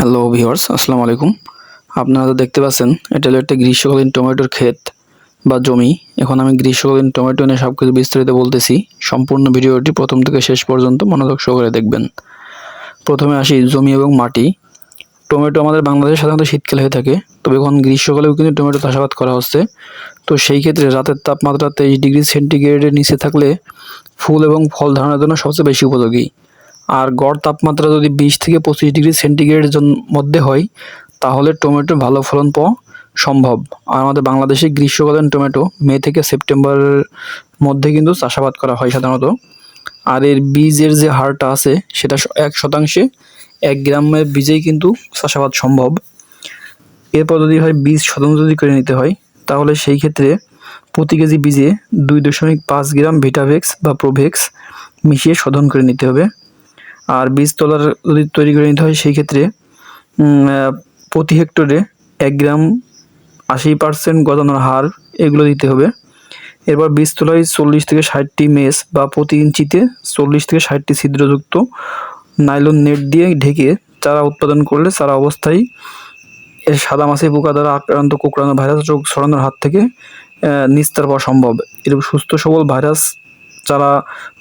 Hello viewers, আসসালামু আলাইকুম। আপনারা তো দেখতে পাচ্ছেন এটা হলো একটা গ্রীষ্মকালীন টমেটোর ক্ষেত বা জমি। এখন আমি গ্রীষ্মকালীন টমেটো নিয়ে সব কিছু বিস্তারিত বলতেছি। সম্পূর্ণ ভিডিওটি প্রথম থেকে শেষ পর্যন্ত মনোযোগ সহকারে দেখবেন। প্রথমে আসি জমি এবং মাটি। টমেটো আমাদের বাংলাদেশে সাধারণত শীতকালে হয়ে থাকে, তবে এখন গ্রীষ্মকালেও কিন্তু টমেটো চাষাবাদ করা হচ্ছে। তো সেই ক্ষেত্রে রাতের তাপমাত্রা 23 ডিগ্রি সেন্টিগ্রেডের নিচে থাকলে ফুল এবং ফল ধারণের জন্য সবচেয়ে বেশি উপযোগী। আর গড় তাপমাত্রা যদি 20 থেকে 25 ডিগ্রি সেন্টিগ্রেডের মধ্যে হয়, তাহলে টমেটোর ভালো ফলন পাওয়া সম্ভব। আর আমাদের বাংলাদেশে গ্রীষ্মকালীন টমেটো মে থেকে সেপ্টেম্বরের মধ্যে কিন্তু চাষাবাদ করা হয় সাধারণত। আর এর বীজের যে হারটা আছে সেটা 1 শতাংশে 1 গ্রামের বীজেই কিন্তু চাষাবাদ সম্ভব। এরপর যদি হয় বীজ শোধন যদি করে নিতে হয়, তাহলে সেই ক্ষেত্রে প্রতি কেজি বীজে 2.5 গ্রাম ভিটাভেক্স বা প্রোভেক্স মিশিয়ে শোধন করে নিতে হবে। আর বীজ তলার যদি তৈরি করে নিতে হয়, সেই ক্ষেত্রে প্রতি হেক্টরে 1 গ্রাম 80% গজানোর হার এগুলো দিতে হবে। এরপর বীজ তলায় 40 থেকে 60টি মেস বা প্রতি ইঞ্চিতে 40 থেকে 60টি ছিদ্রযুক্ত নাইলন নেট দিয়ে ঢেকে চারা উৎপাদন করলে চারা অবস্থায় এর সাদামাছি পোকা দ্বারা আক্রান্ত কোঁকড়ানো ভাইরাস রোগ ছড়ানোর হাত থেকে নিস্তার পাওয়া সম্ভব। এরকম সুস্থ সবল ভাইরাস চারা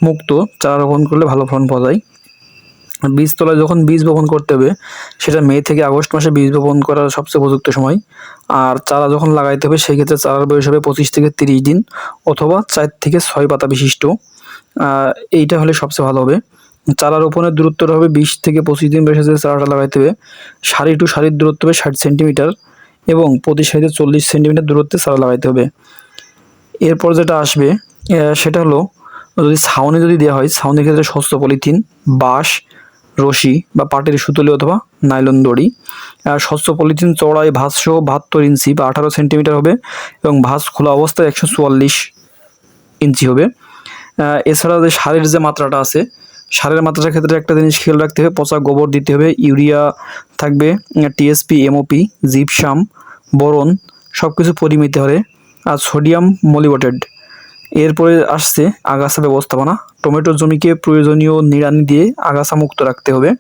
মুক্ত চারা রোপণ করলে ভালো ফলন পাওয়া যায়। বীজতলায় যখন বীজ বপন করতে হবে, সেটা মে থেকে আগস্ট মাসে বীজ বপন করার সবচেয়ে উপযুক্ত সময়। আর চারা যখন লাগাইতে হবে, সেই ক্ষেত্রে চারার বয়স হবে 25 থেকে 30 দিন অথবা 4 থেকে 6 পাতা বিশিষ্ট। এইটা হলে সবচেয়ে ভালো হবে। চারা রোপণের দূরত্বটা হবে 20 থেকে 25 দিন বয়সে যে চারাটা লাগাইতে হবে, সারি টু সারির দূরত্ব হবে 60 সেন্টিমিটার এবং প্রতি সারিতে 40 সেন্টিমিটার দূরত্বে চারা লাগাইতে হবে। এরপর যেটা আসবে সেটা হলো, যদি ছাউনি যদি দেওয়া হয়, ছাউনির ক্ষেত্রে শস্য পলিথিন, বাঁশ, রশি বা পাটের সুতলি অথবা নাইলন দড়ি। স্বচ্ছ পলিথিন চওড়ায় ভাঁজসহ 72 ইঞ্চি বা 18 সেন্টিমিটার হবে এবং ভাঁজ খোলা অবস্থায় 144 ইঞ্চি হবে। এছাড়া যে সারের যে মাত্রাটা আছে, সারের মাত্রার ক্ষেত্রে একটা জিনিস খেয়াল রাখতে হবে, পচা গোবর দিতে হবে, ইউরিয়া থাকবে, টিএসপি, এমওপি, জিপসাম, বোরন সব কিছু পরিমিত হারে, আর সোডিয়াম মলিবডেট। এরপরে আসছে আগাছা ব্যবস্থাপনা। টমেটোর জমিকে প্রয়োজনীয় নিড়ানি দিয়ে আগাছা মুক্ত রাখতে হবে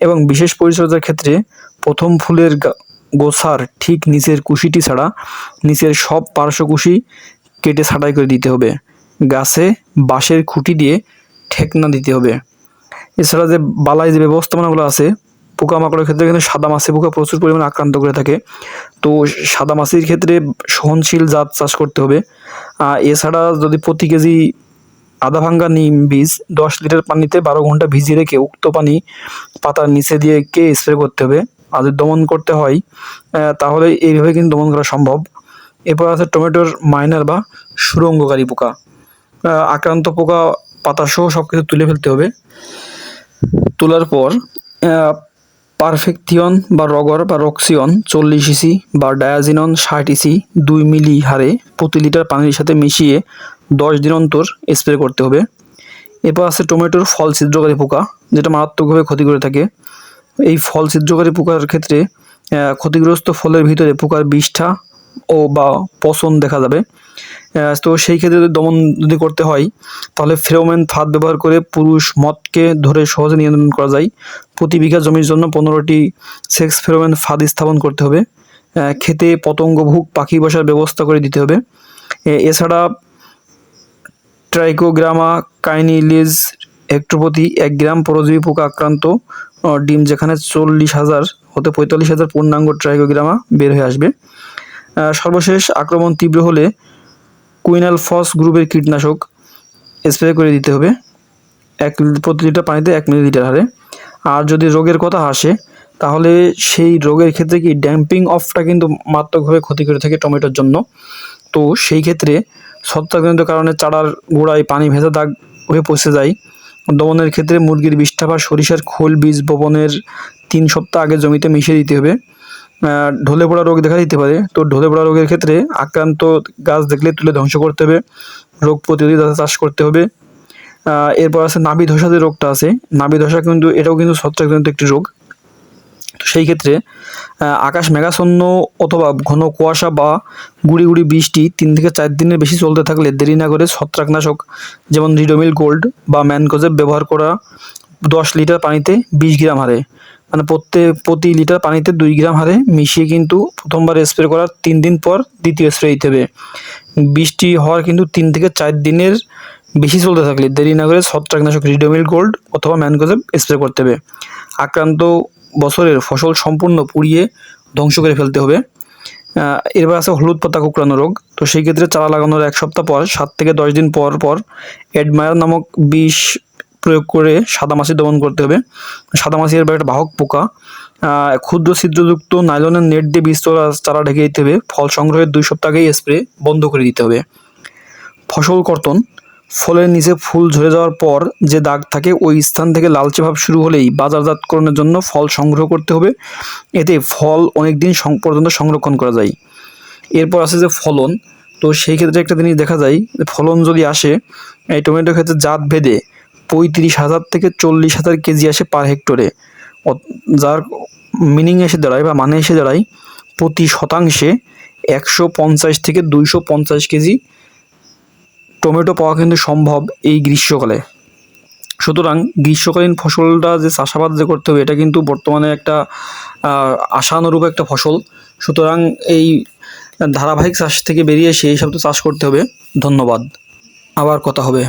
এবং বিশেষ পরিচর্যার ক্ষেত্রে প্রথম ফুলের গোছার ঠিক নিচের কুশিটি ছাড়া নিচের সব পার্শ্বকুশি কেটে ছাঁটাই করে দিতে হবে। গাছে বাঁশের খুঁটি দিয়ে ঠেকনা দিতে হবে। এছাড়া যে বালাই যে ব্যবস্থাপনাগুলো আছে, পোকামাকড়ের ক্ষেত্রে কিন্তু সাদামাছি পোকা প্রচুর পরিমাণে আক্রান্ত করে থাকে। তো সাদামাছির ক্ষেত্রে সহনশীল জাত চাষ করতে হবে। এছাড়া যদি প্রতি কেজি আধা ভাঙ্গা নিম বীজ 10 লিটার পানিতে 12 ঘন্টা ভিজিয়ে রেখে উক্ত পানি পাতার নিচে দিয়ে স্প্রে করতে হবে। আর যদি দমন করতে হয়, তাহলে এইভাবে কিন্তু দমন করা সম্ভব। এরপর আছে টমেটোর মাইনার বা সুরঙ্গকারী পোকা। আক্রান্ত পোকা পাতাসহ সব কিছু তুলে ফেলতে হবে। তোলার পর পারফেকথিয়ন বা রগর বা রক্সিয়ন 40 ইসি বা ডায়াজিনন 60 ইসি 2 মিলি হারে প্রতি লিটার পানির সাথে মিশিয়ে 10 দিন অন্তর স্প্রে করতে হবে। এরপর আছে টমেটোর ফল ছিদ্রকারী পোকা, যেটা মারাত্মকভাবে ক্ষতি করে থাকে। এই ফল ছিদ্রকারী পোকার ক্ষেত্রে ক্ষতিগ্রস্ত ফলের ভিতরে পোকার বিষ্ঠা ও বা পচন দেখা যাবে। তো সেই ক্ষেত্রে যদি দমন যদি করতে হয়, তাহলে ফেরোমন ফাঁদ ব্যবহার করে পুরুষ মথকে ধরে সহজে নিয়ন্ত্রণ করা যায়। প্রতি বিঘা জমির জন্য 15টি সেক্স ফেরোমন ফাঁদ স্থাপন করতে হবে। খেতে পতঙ্গভুক পাখি বসার ব্যবস্থা করে দিতে হবে। এছাড়া ট্রাইকোগ্রামা কাইনিলিজ হেক্টর প্রতি 1 গ্রাম পরজীবী পোকা আক্রান্ত ডিম যেখানে 40,000 হতে 45,000 পূর্ণাঙ্গ ট্রাইকোগ্রামা বের হয়ে আসবে। সর্বশেষ আক্রমণ তীব্র হলে কুইনাল ফস গ্রুপের কীটনাশক স্প্রে করে দিতে হবে প্রতি লিটার পানিতে 1 মিলিলিটার হারে। আর যদি রোগের কথা আসে, তাহলে সেই রোগের ক্ষেত্রে কি ড্যাম্পিং অফটা কিন্তু মারাত্মকভাবে ক্ষতি করে থাকে টমেটোর জন্য। তো সেই ক্ষেত্রে ছত্রাকজনিত কারণে চারার গোড়ায় পানি ভেজা দাগ হয়ে পচে যায়। দমনের ক্ষেত্রে মুরগির বিষ্ঠা বা সরিষার খোল বীজ বপনের 3 সপ্তাহ আগে জমিতে মিশিয়ে দিতে হবে। ঢলে পড়া রোগ দেখা দিতে পারে। তো ঢলে পড়া রোগের ক্ষেত্রে আক্রান্ত গাছ দেখলে তুলে ধ্বংস করতে হবে, রোগ প্রতিরোধী চাষ করতে হবে। এরপর আছে নাভি ধসা যে রোগটা আছে, নাভি ধসা কিন্তু এটাও কিন্তু ছত্রাকজনিত একটি রোগ। তো সেই ক্ষেত্রে আকাশ মেঘাচ্ছন্ন অথবা ঘন কুয়াশা বা গুড়ি গুড়ি বৃষ্টি 3 থেকে 4 দিনের বেশি চলতে থাকলে দেরি না করে ছত্রাকনাশক যেমন রিডোমিল গোল্ড বা ম্যানকোজেব ব্যবহার করা 10 লিটার পানিতে 20 গ্রাম হারে মানে প্রতি লিটার পানিতে 2 গ্রাম হারে মিশিয়ে কিন্তু প্রথমবার স্প্রে করার 3 দিন পর দ্বিতীয় স্প্রে দিতে হবে। বৃষ্টি হওয়ার কিন্তু 3 থেকে 4 দিনের বেশি চলতে থাকলে দেরি না করে ছত্রাকনাশক রিডোমিল গোল্ড অথবা ম্যানকোজেব স্প্রে করতে হবে। আক্রান্ত বছরের ফসল সম্পূর্ণ পুড়িয়ে ধ্বংস করে ফেলতে হবে। এরপর আছে হলুদ পাতা কুঁকড়ানো রোগ। তো সেই ক্ষেত্রে চারা লাগানোর 1 সপ্তাহ পর 7 থেকে 10 দিন পর পর অ্যাডমায়ার নামক বিষ প্রয়োগ করে সাদামাছি দমন করতে হবে। সাদামাছি এর একটা বাহক পোকা। ক্ষুদ্র ছিদ্রযুক্ত নাইলনের নেট দিয়ে বীজ চারা ঢেকে দিতে হবে। ফল সংগ্রহের 2 সপ্তাহ আগেই স্প্রে বন্ধ করে দিতে হবে। ফসল কর্তন, ফলের নিচে ফুল ঝরে যাওয়ার পর যে দাগ থাকে ওই স্থান থেকে লালচে ভাব শুরু হলেই বাজারজাতকরণের জন্য ফল সংগ্রহ করতে হবে। এতে ফল অনেক দিন পর্যন্ত সংরক্ষণ করা যায়। এরপর আছে যে ফলন। তো সেই ক্ষেত্রে একটা জিনিস দেখা যায় যে ফলন যদি আসে এই টমেটোর ক্ষেত্রে জাত ভেদে 35,000 থেকে 40,000 কেজি আসে পার হেক্টরে, যার মিনিং এসে দাঁড়ায় বা মানে এসে দাঁড়ায় প্রতি শতাংশে 150 থেকে 250 কেজি টমেটো পাওয়া কিন্তু সম্ভব এই গ্রীষ্মকালে। সুতরাং গ্রীষ্মকালীন ফসলটা যে চাষাবাদ যে করতে হবে এটা কিন্তু বর্তমানে একটা আশানুরূপ একটা ফসল। সুতরাং এই ধারাবাহিক চাষ থেকে বেরিয়ে এসে এই সব তো চাষ করতে হবে। ধন্যবাদ, আবার কথা হবে।